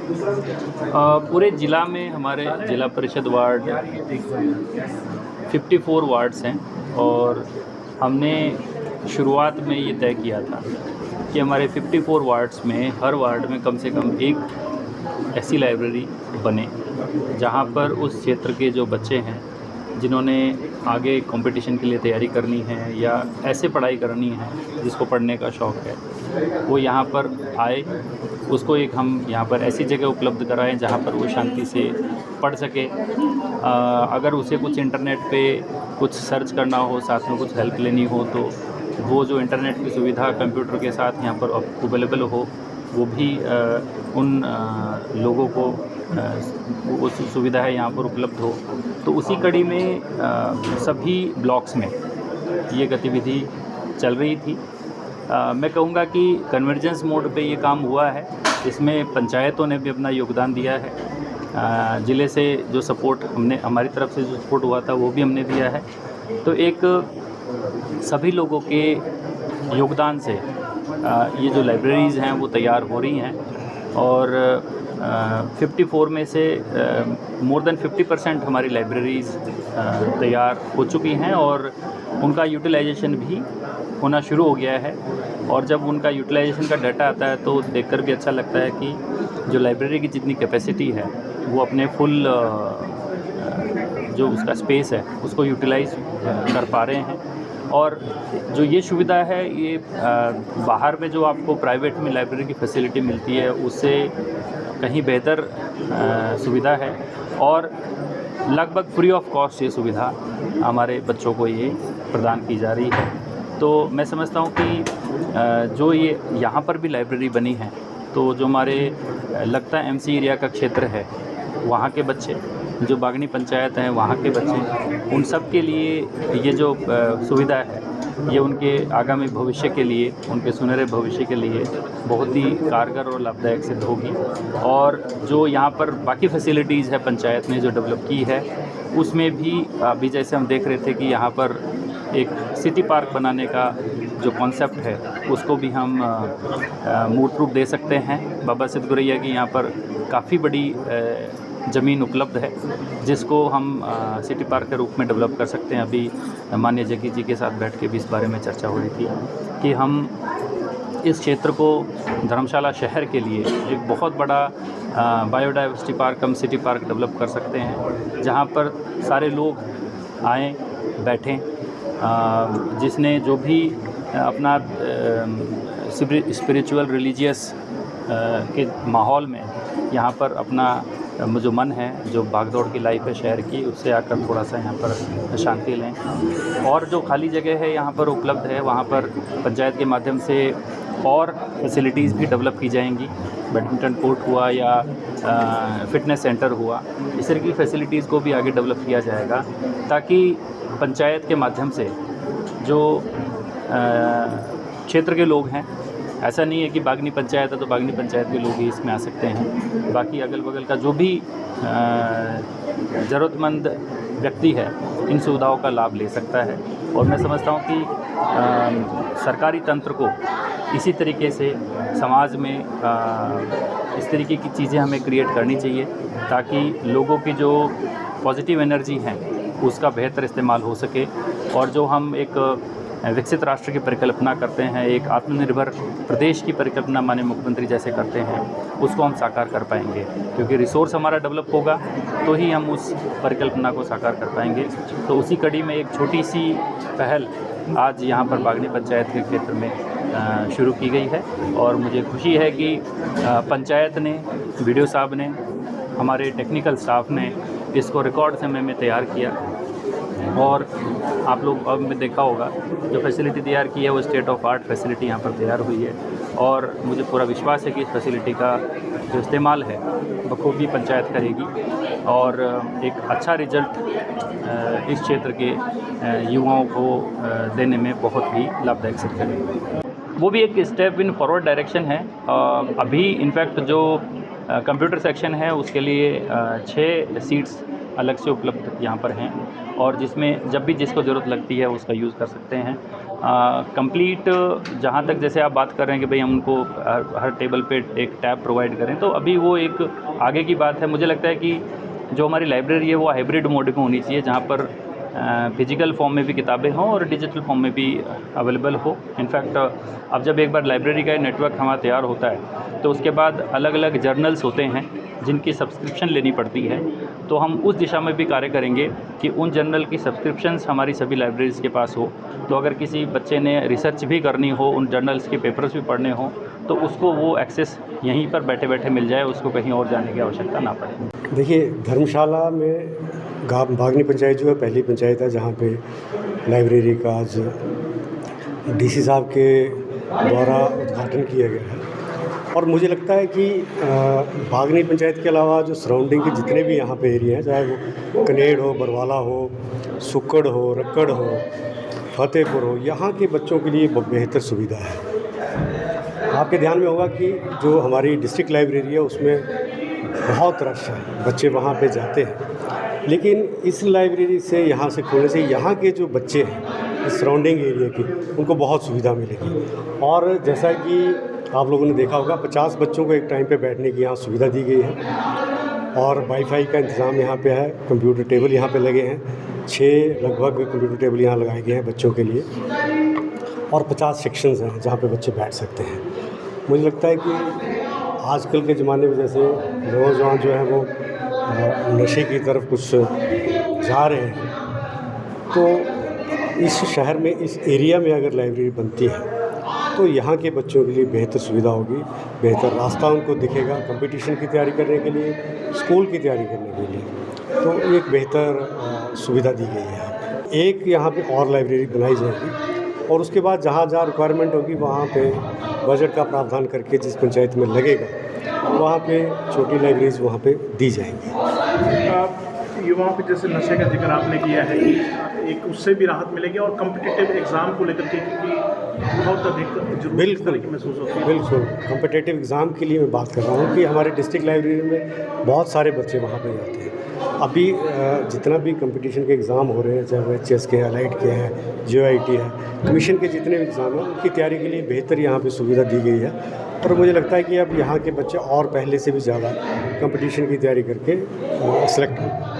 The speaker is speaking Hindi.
पूरे ज़िला में हमारे ज़िला परिषद वार्ड 54 वार्ड्स हैं और हमने शुरुआत में ये तय किया था कि हमारे 54 वार्ड्स में हर वार्ड में कम से कम एक ऐसी लाइब्रेरी बने जहाँ पर उस क्षेत्र के जो बच्चे हैं जिन्होंने आगे कंपटीशन के लिए तैयारी करनी है या ऐसे पढ़ाई करनी है जिसको पढ़ने का शौक़ है, वो यहाँ पर आए। उसको एक हम यहाँ पर ऐसी जगह उपलब्ध कराएं जहाँ पर वो शांति से पढ़ सके। अगर उसे कुछ इंटरनेट पे कुछ सर्च करना हो, साथ में कुछ हेल्प लेनी हो, तो वो जो इंटरनेट की सुविधा कंप्यूटर के साथ यहाँ पर अवेलेबल हो, वो भी उन लोगों को वो सुविधा है यहाँ पर उपलब्ध हो। तो उसी कड़ी में सभी ब्लॉक्स में ये गतिविधि चल रही थी। मैं कहूँगा कि कन्वर्जेंस मोड पे ये काम हुआ है। इसमें पंचायतों ने भी अपना योगदान दिया है। ज़िले से जो सपोर्ट हमारी तरफ से जो सपोर्ट हुआ था वो भी हमने दिया है। तो एक सभी लोगों के योगदान से ये जो लाइब्रेरीज़ हैं वो तैयार हो रही हैं और 54 में से मोर देन 50% हमारी लाइब्रेरीज़ तैयार हो चुकी हैं और उनका यूटिलाइजेशन भी होना शुरू हो गया है। और जब उनका यूटिलाइजेशन का डाटा आता है तो देखकर भी अच्छा लगता है कि जो लाइब्रेरी की जितनी कैपेसिटी है वो अपने फुल जो उसका स्पेस है उसको यूटिलाइज़ कर पा रहे हैं। और जो ये सुविधा है ये बाहर में जो आपको प्राइवेट में लाइब्रेरी की फैसिलिटी मिलती है उससे कहीं बेहतर सुविधा है और लगभग फ्री ऑफ कॉस्ट ये सुविधा हमारे बच्चों को ये प्रदान की जा रही है। तो मैं समझता हूँ कि जो ये यहाँ पर भी लाइब्रेरी बनी है तो जो हमारे लगता है एमसी एरिया का क्षेत्र है वहाँ के बच्चे, जो बागनी पंचायत हैं वहाँ के बच्चे, उन सब के लिए ये जो सुविधा है ये उनके आगामी भविष्य के लिए, उनके सुनहरे भविष्य के लिए बहुत ही कारगर और लाभदायक सिद्ध होगी। और जो यहाँ पर बाकी फैसिलिटीज़ है पंचायत ने जो डेवलप की है उसमें भी अभी जैसे हम देख रहे थे कि यहाँ पर एक सिटी पार्क बनाने का जो कॉन्सेप्ट है उसको भी हम मूर्त रूप दे सकते हैं। बाबा सिद्ध गोरैया की यहाँ पर काफ़ी बड़ी ज़मीन उपलब्ध है जिसको हम सिटी पार्क के रूप में डेवलप कर सकते हैं। अभी माननीय जग्गी जी के साथ बैठ के भी इस बारे में चर्चा हो रही थी कि हम इस क्षेत्र को धर्मशाला शहर के लिए एक बहुत बड़ा बायोडाइवर्सिटी पार्क कम सिटी पार्क डेवलप कर सकते हैं जहाँ पर सारे लोग आएँ, बैठें, जिसने जो भी अपना स्पिरिचुअल रिलीजियस के माहौल में यहाँ पर अपना जो मन है, जो भागदौड़ की लाइफ है शहर की, उससे आकर थोड़ा सा यहाँ पर शांति लें। और जो खाली जगह है यहाँ पर उपलब्ध है वहाँ पर पंचायत के माध्यम से और फैसिलिटीज़ भी डेवलप की जाएंगी। बैडमिंटन कोर्ट हुआ या फिटनेस सेंटर हुआ, इस तरह की फैसिलिटीज़ को भी आगे डेवलप किया जाएगा ताकि पंचायत के माध्यम से जो क्षेत्र के लोग हैं, ऐसा नहीं है कि बागनी पंचायत है तो बागनी पंचायत के लोग ही इसमें आ सकते हैं, बाकी अगल बगल का जो भी ज़रूरतमंद व्यक्ति है इन सुविधाओं का लाभ ले सकता है। और मैं समझता हूँ कि सरकारी तंत्र को इसी तरीके से समाज में इस तरीके की चीज़ें हमें क्रिएट करनी चाहिए ताकि लोगों की जो पॉजिटिव एनर्जी है उसका बेहतर इस्तेमाल हो सके। और जो हम एक विकसित राष्ट्र की परिकल्पना करते हैं, एक आत्मनिर्भर प्रदेश की परिकल्पना माननीय मुख्यमंत्री जैसे करते हैं, उसको हम साकार कर पाएंगे क्योंकि रिसोर्स हमारा डेवलप होगा तो ही हम उस परिकल्पना को साकार कर पाएंगे। तो उसी कड़ी में एक छोटी सी पहल आज यहाँ पर बागनी पंचायत के क्षेत्र में शुरू की गई है और मुझे खुशी है कि पंचायत ने, वीडियो साहब ने, हमारे टेक्निकल स्टाफ ने इसको रिकॉर्ड समय में तैयार किया। और आप लोग अब में देखा होगा जो फैसिलिटी तैयार की है वो स्टेट ऑफ आर्ट फैसिलिटी यहाँ पर तैयार हुई है और मुझे पूरा विश्वास है कि इस फैसिलिटी का जो इस्तेमाल है बखूबी पंचायत करेगी और एक अच्छा रिजल्ट इस क्षेत्र के युवाओं को देने में बहुत ही लाभदायक सिद्ध करेगी। वो भी एक स्टेप इन फॉरवर्ड डायरेक्शन है। अभी इनफैक्ट जो कंप्यूटर सेक्शन है उसके लिए 6 सीट्स अलग से उपलब्ध यहाँ पर हैं, और जिसमें जब भी जिसको ज़रूरत लगती है उसका यूज़ कर सकते हैं। कंप्लीट जहाँ तक जैसे आप बात कर रहे हैं कि भाई हम उनको हर टेबल पे एक टैब प्रोवाइड करें, तो अभी वो एक आगे की बात है। मुझे लगता है कि जो हमारी लाइब्रेरी है वो हाइब्रिड मोड में होनी चाहिए, जहाँ पर फिजिकल फॉर्म में भी किताबें हों और डिजिटल फॉर्म में भी अवेलेबल हो। इनफैक्ट अब जब एक बार लाइब्रेरी का नेटवर्क हमारा तैयार होता है तो उसके बाद अलग अलग जर्नल्स होते हैं जिनकी सब्सक्रिप्शन लेनी पड़ती है, तो हम उस दिशा में भी कार्य करेंगे कि उन जर्नल की सब्सक्रिप्शंस हमारी सभी लाइब्रेरीज़ के पास हो। तो अगर किसी बच्चे ने रिसर्च भी करनी हो, उन जर्नल्स के पेपर्स भी पढ़ने हों, तो उसको वो एक्सेस यहीं पर बैठे बैठे मिल जाए, उसको कहीं और जाने की आवश्यकता ना पड़े। देखिए, धर्मशाला में बागनी पंचायत जो है पहली पंचायत है जहाँ पे लाइब्रेरी का आज डीसी साहब के द्वारा उद्घाटन किया गया है। और मुझे लगता है कि बागनी पंचायत के अलावा जो सराउंडिंग के जितने भी यहाँ पे एरिया हैं, चाहे वो कनेड़ हो, बरवाला हो, सुक्कड़ हो, रक्कड़ हो, फतेहपुर हो, यहाँ के बच्चों के लिए बेहतर सुविधा है। आपके ध्यान में होगा कि जो हमारी डिस्ट्रिक्ट लाइब्रेरी है उसमें बहुत रश है, बच्चे वहाँ पे जाते हैं, लेकिन इस लाइब्रेरी से यहाँ से खोलने से यहाँ के जो बच्चे हैं इस सराउंडिंग एरिया की, उनको बहुत सुविधा मिलेगी। और जैसा कि आप लोगों ने देखा होगा 50 बच्चों को एक टाइम पे बैठने की यहाँ सुविधा दी गई है, और वाईफाई का इंतज़ाम यहाँ पे है, कंप्यूटर टेबल यहाँ पे लगे हैं, 6 लगभग कंप्यूटर टेबल यहाँ लगाए गए हैं बच्चों के लिए, और 50 सेक्शंस हैं जहाँ पे बच्चे बैठ सकते हैं। मुझे लगता है कि आजकल के ज़माने में जैसे नौजवान जो है वो नशे की तरफ कुछ जा रहे हैं, तो इस शहर में, इस एरिया में अगर लाइब्रेरी बनती है तो यहाँ के बच्चों के लिए बेहतर सुविधा होगी, बेहतर रास्ता उनको दिखेगा कंपटीशन की तैयारी करने के लिए, स्कूल की तैयारी करने के लिए, तो एक बेहतर सुविधा दी गई है। एक यहाँ पे और लाइब्रेरी बनाई जाएगी, और उसके बाद जहाँ जहाँ रिक्वायरमेंट होगी वहाँ पे बजट का प्रावधान करके जिस पंचायत में लगेगा वहाँ पे छोटी लाइब्रेरीज वहाँ पे दी जाएंगी। युवाओं पे जैसे नशे का जिक्र आपने किया है, एक उससे भी राहत मिलेगी, और कॉम्पिटिटिव एग्ज़ाम को लेकर के क्योंकि बहुत अधिक जरूरत महसूस होती है। बिल्कुल कॉम्पिटिटिव एग्ज़ाम के लिए मैं बात कर रहा हूँ कि हमारे डिस्ट्रिक्ट लाइब्रेरी में बहुत सारे बच्चे वहाँ पे जाते हैं। अभी जितना भी कंपटीशन के एग्ज़ाम हो रहे हैं, चाहे वो एचएस के, एलाइट के हैं, JOIT है, कमीशन के जितने भी एग्ज़ाम हैं, उनकी तैयारी के लिए बेहतर यहाँ पे सुविधा दी गई है। और मुझे लगता है कि अब यहाँ के बच्चे और पहले से भी ज़्यादा कंपटीशन की तैयारी करके सेलेक्ट होंगे।